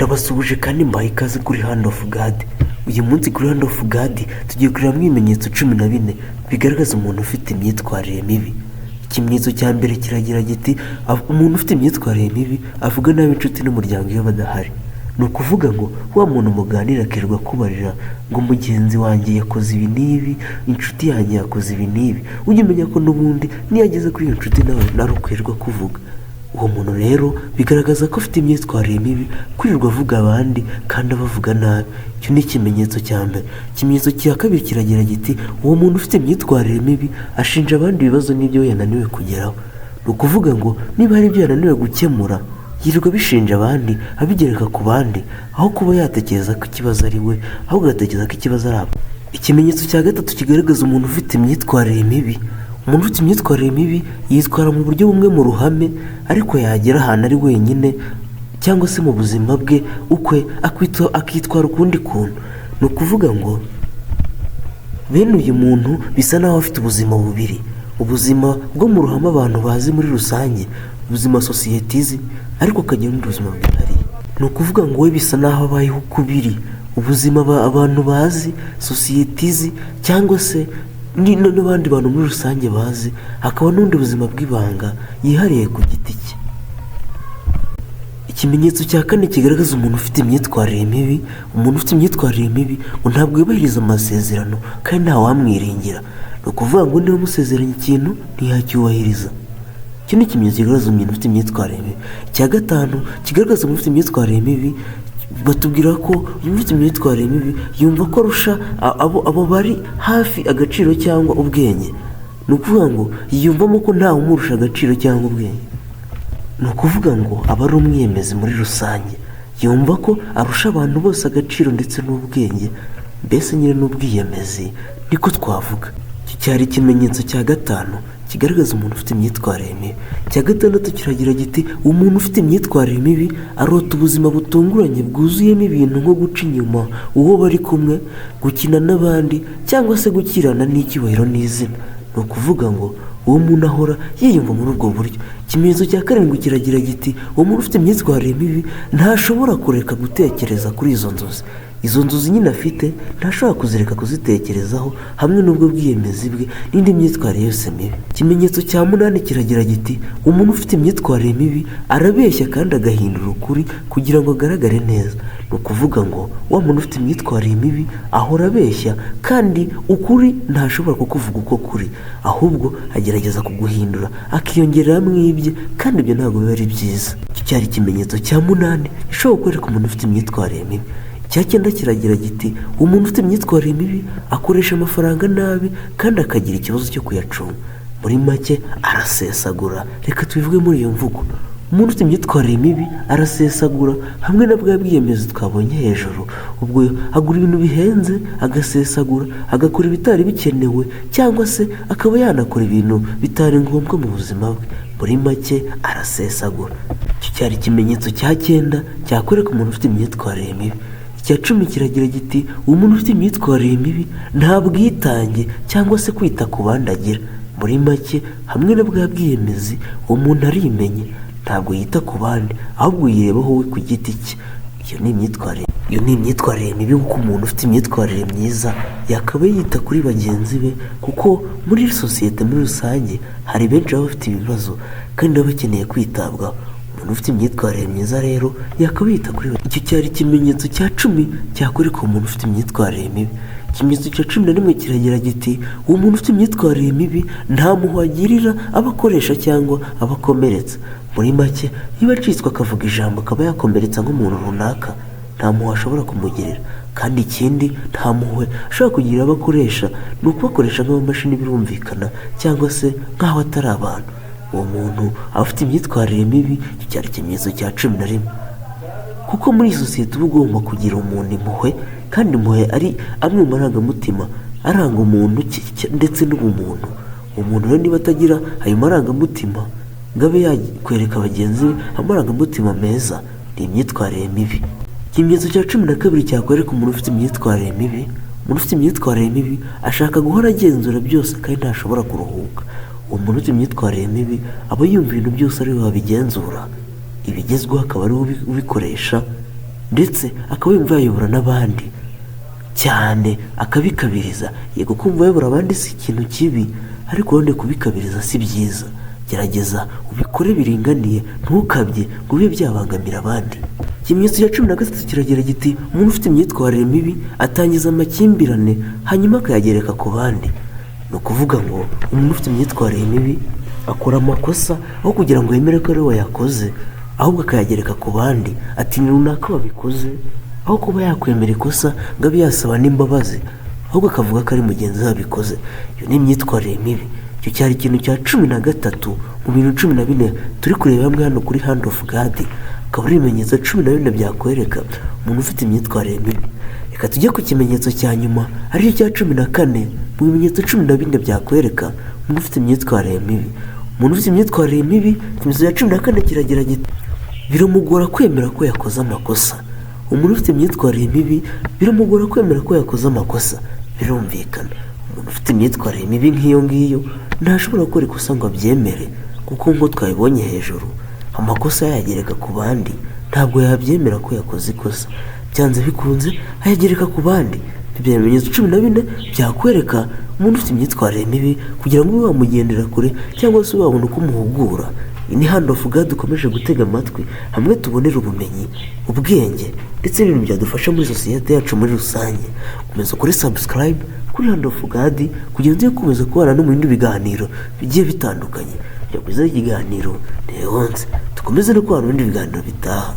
ndabasuhuje kandi mbaye ikaze kuri Hand of God. Uyu munsi kuri Hand of God tugiye kurebamo ibimenyetso 14 bigaragaza umuntu ufite imyitwarire mibi. Ikimenyetso cya mbere kiragira giti umuntu ufite imyitwarire mibi avuga nabi inshuti n'umuryango iyo badahari. Ni ukuvuga ngo wa muntu muganira akirirwa kubarira ngo mugenzi wanjye yakoze ibi n'ibi, inshuti yanjye yakoze ibi n'ibi, ujye umenya ko n'ubundi niyageze kuri iyo nshuti nawe narukwirirwa kuvuga. Uwo muntu rero bigaragaza ko afite imyitwarire mibi, kwirirwa avuga abandi kandi abavuga nabi. Icyo ni ikimenyetso cya mbere. Ikimenyetso cya kabiri kiragira giti uwo muntu ufite imyitwarire mibi ashinja abandi ibibazo n'ibyo yananiwe kugeraho. Ni ukuvuga ngo niba hari ibyo yananiwe gukemura yirirwa bishinja abandi, abigereka ku bandi, aho kuba yatekereza ko ikibazo ari we, ahubwo agatekereza ko ikibazo ari abo. Ikimenyetso cya gatatu kigaragaza umuntu ufite imyitwarire mibi. Umuntu ufite imyitwarire mibi yitwara mu buryo bumwe mu ruhame, ariko yagera ahantu ari wenyine cyangwa se mu buzima bwe ukwe akitwara ukundi kuntu. Ni ukuvuga ngo bene uyu muntu bisa naho afite ubuzima bubiri, ubuzima bwo mu ruhame abantu bazi muri rusange, ubuzima sosiyete izi, ariko akagira n'ubundi buzima bwihariye. Ni ukuvuga ngo we bisa naho abayeho ukubiri, ubuzima abantu bazi, sosiyete izi, cyangwa se n'abandi bantu muri rusange bazi, hakaba n'ubundi buzima bw'ibanga yihariye ku giti cye. Ikimenyetso cya kane kigaragaza umuntu ufite imyitwarire mibi. Umuntu ufite imyitwarire mibi ngo ntabwo yubahiriza amasezerano kandi ntawamwiringira. Ni ukuvuga ngo niba musezeranye ikintu ntiyacyubahiriza. Iki ni ikimenyetso kigaragaza umuntu ufite imyitwarire mibi. Icya gatanu kigaragaza umuntu ufite imyitwarire mibi, batubwira ko umuntu ufite imyitwarire mibi yumva ko arusha abo bari hafi agaciro cyangwa ubwenge. Ni ukuvuga ngo yiyumvamo ko ntawe umurusha agaciro cyangwa ubwenge. Ni ukuvuga ngo aba ari umwiyemezi muri rusange, yumva ko arusha abantu bose agaciro ndetse n'ubwenge, mbese nyine n'ubwiyemezi niko twavuga. Iki cyari ikimenyetso cya gatanu kigaragaza umuntu ufite imyitwarire mibi. Icya gatandatu kiragira giti umuntu ufite imyitwarire mibi arota ubuzima butunguranye bwuzuyemo ibintu nko guca inyuma uwo bari kumwe, gukina n'abandi, cyangwa se gukirana n'icyubahiro n'izina. Ni ukuvuga ngo uwo muntu ahora yiyumva muri ubwo buryo. Ikimenyetso cya karindwi kiragira giti uwo muntu ufite imyitwarire mibi ntashobora kureka gutekereza kuri izo nzozi. Izo nzozi nyine afite ntashobora kuzireka kuzitekerezaho, hamwe n'ubwo bwiyemezi bwe n'indi myitwarire yose mibi. Ikimenyetso cya munani kiragira giti umuntu ufite imyitwarire mibi arabeshya kandi agahindura ukuri kugira ngo agaragare neza. Ni ukuvuga ngo wa muntu ufite imyitwarire mibi ahora abeshya kandi ukuri ntashobora kukuvuga uko kuri, ahubwo agerageza kuguhindura akiyongereramo ibye, kandi ibyo ntabwo biba ari byiza. Iki cyari ikimenyetso cya munani gishobora kwereka umuntu ufite imyitwarire mibi. Icya cyenda kiragira giti umuntu ufite imyitwarire mibi akoresha amafaranga nabi kandi akagira ikibazo cyo kuyacunga. Muri make arasesagura. Reka tubivuge muri iyo mvugo. Umuntu ufite imyitwarire mibi arasesagura, hamwe na bwa bwiyemezi twabonye hejuru. Ubwo agura ibintu bihenze agasesagura, agakora ibitari bikenewe, cyangwa se akaba yanakora ibintu bitari ngombwa mu buzima bwe. Muri make arasesagura. Iki cyari ikimenyetso cya cyenda cyakwereka umuntu ufite imyitwarire mibi. Icya cumi kiragira giti umuntu ufite imyitwarire mibi nta bwitange cyangwa se kwita ku bandi agira. Muri make hamwe na bwa bwiyemezi uwo muntu arimenye, ntabwo yita ku bandi, ahubwo yirebaho we ku giti cye. Iyo ni imyitwarire mibi, kuko umuntu ufite imyitwarire myiza yakaba yita kuri bagenzi be, kuko muri sosiyete muri rusange hari benshi baba bafite ibibazo kandi baba bakeneye kwitabwaho. Umuntu ufite imyitwarire myiza rero yakaba yita kuri we. Icyo cyari ikimenyetso cya 10 cyakwereka umuntu ufite imyitwarire mibi. Ikimenyetso cya 11 kiragira giti uwo muntu ufite imyitwarire mibi nta mpuhwe agirira abakoresha cyangwa abakomeretsa. Muri make iyo acitswe akavuga ijambo akaba yakomeretsa nk'umuntu runaka, nta mpuhwe ashobora kumugirira. Kandi ikindi, nta mpuhwe ashobora kugirira abakoresha, ni ukubakoresha nk'amamashini birumvikana, cyangwa se nk'aho atari abantu. Uwo muntu aba afite imyitwarire mibi. Icyo cyari ikimenyetso cya 11. Kuko muri iyi sosiyete uba ugomba kugira umuntu impuhwe, kandi impuhwe ari amwe mu marangamutima aranga umuntu ndetse n'ubumuntu. Umuntu rero niba atagira ayo marangamutima ngo abe yakwereka bagenzi be amarangamutima meza, ni imyitwarire mibi. Ikimenyetso cya 12 cyakwereka umuntu ufite imyitwarire mibi. Umuntu ufite imyitwarire mibi ashaka guhora agenzura byose kandi ntashobora kuruhuka. Umuntu ufite imyitwarire mibi aba yumva ibintu byose ari we wabigenzura, ibigezweho akaba ari we ubikoresha, ndetse akaba yumva yayobora n'abandi cyane akabikabiriza. Yego kumva yayobora abandi si ikintu kibi, ariko wende kubikabiriza si byiza. Gerageza ubikore biringaniye, ntukabye ngo bibe byabangamira abandi. Ikimenyetso cya 13 kiragira giti umuntu ufite imyitwarire mibi atangiza amakimbirane hanyuma akayagereka ku bandi. Ni ukuvuga ngo umuntu ufite imyitwarire mibi akora amakosa aho kugira ngo yemere ko ari we yakoze, ahubwo akayagereka ku bandi ati ni runaka wabikoze, aho kuba yakwemera ikosa ngo abe yasaba n'imbabazi, ahubwo akavuga ko ari mugenzi we wabikoze. Iyo ni imyitwarire mibi. Icyo cyari ikintu cya 13 mu bintu 14 turi kureba hamwe hano kuri Hand of God. Akaba ari ibimenyetso 14 byakwereka umuntu ufite imyitwarire mibi. Reka tujye ku kimenyetso cya nyuma aricyo cya 14 mu bimenyetso 14 byakwereka umuntu ufite imyitwarire mibi. Umuntu ufite imyitwarire mibi, ikimenyetso cya 14 kiragira giti biramugora kwemera ko yakoze amakosa. Umuntu ufite imyitwarire mibi biramugora kwemera ko yakoze amakosa. Birumvikana umuntu ufite imyitwarire mibi nk'iyo ngiyo ntashobora gukora ikosa ngo abyemere, kuko nk'uko twabibonye hejuru amakosa yayagereka ku bandi, ntabwo yabyemera ko yakoze ikosa. Byanze bikunze ayagereka ku bandi. Ibyo bimenyetso 14 byakwereka umuntu ufite imyitwarire mibi kugira ngo ube wamugendera kure cyangwa se wabona uko umuhugura. Iyi ni Hand of God dukomeje gutega amatwi, hamwe tubonera ubumenyi, ubwenge ndetse n'ibintu byadufasha muri sosiyete yacu muri rusange. Komeza kuri subscribe kuri Hand of God kugira ngo ukomeze kubana no mu bindi biganiro bigiye bitandukanye. Kujya kwiza ikiganiro Leonce, dukomeze no kubana mu bindi biganiro bitaha.